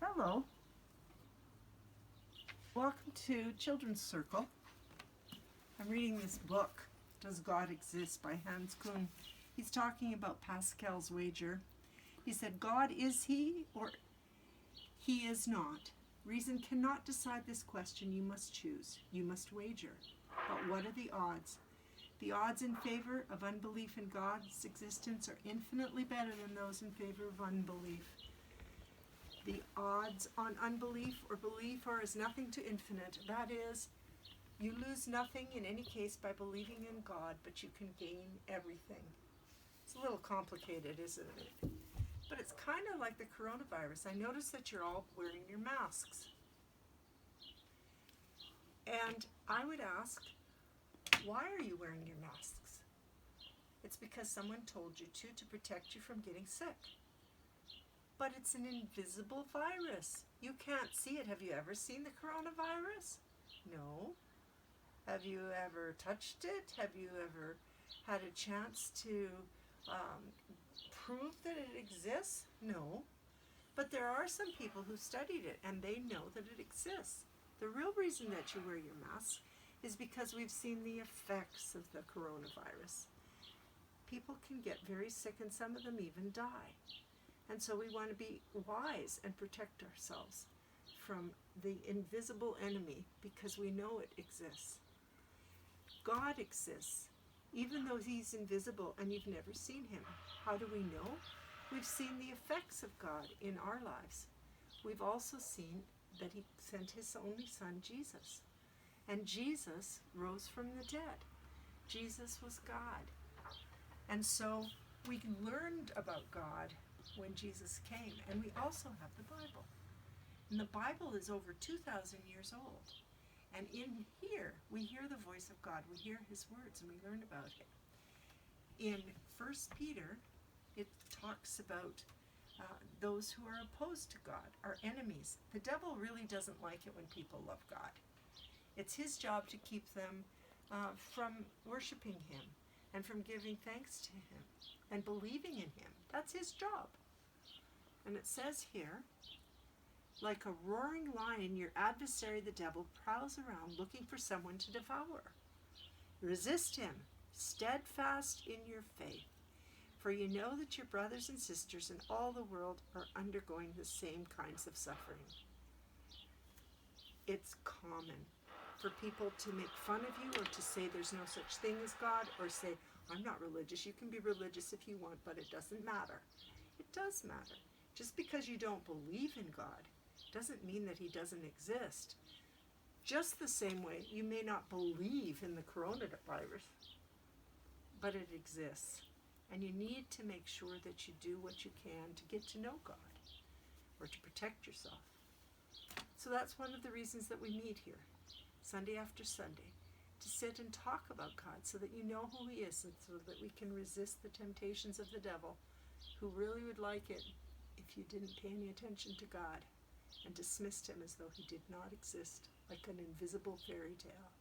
Hello. Welcome to Children's Circle. I'm reading this book, Does God Exist, by Hans Kuhn. He's talking about Pascal's wager. He said, God is he or he is not? Reason cannot decide this question. You must choose. You must wager. But what are the odds? The odds in favor of unbelief in God's existence are infinitely better than those in favor of unbelief. The odds on unbelief or belief are as nothing to infinite. That is, you lose nothing in any case by believing in God, but you can gain everything. It's a little complicated, isn't it? But it's kind of like the coronavirus. I notice that you're all wearing your masks. And I would ask, why are you wearing your masks? It's because someone told you to protect you from getting sick. But it's an invisible virus. You can't see it. Have you ever seen the coronavirus? No. Have you ever touched it? Have you ever had a chance to prove that it exists? No. But there are some people who studied it and they know that it exists. The real reason that you wear your mask is because we've seen the effects of the coronavirus. People can get very sick and some of them even die. And so we want to be wise and protect ourselves from the invisible enemy because we know it exists. God exists, even though he's invisible and you've never seen him. How do we know? We've seen the effects of God in our lives. We've also seen that he sent his only son, Jesus. And Jesus rose from the dead. Jesus was God. And so we learned about God when Jesus came, and we also have the Bible. And the Bible is over 2,000 years old. And in here, we hear the voice of God. We hear his words, and we learn about it. In 1 Peter, it talks about those who are opposed to God, our enemies. The devil really doesn't like it when people love God. It's his job to keep them from worshiping him and from giving thanks to him and believing in him. That's his job. And it says here, like a roaring lion, your adversary the devil prowls around looking for someone to devour. Resist him, steadfast in your faith, for you know that your brothers and sisters in all the world are undergoing the same kinds of suffering. It's common for people to make fun of you or to say there's no such thing as God, or say, I'm not religious. You can be religious if you want, but it doesn't matter. It does matter. Just because you don't believe in God doesn't mean that he doesn't exist. Just the same way you may not believe in the coronavirus, but it exists. And you need to make sure that you do what you can to get to know God or to protect yourself. So that's one of the reasons that we meet here, Sunday after Sunday, to sit and talk about God so that you know who he is and so that we can resist the temptations of the devil, who really would like it if you didn't pay any attention to God and dismissed him as though he did not exist, like an invisible fairy tale.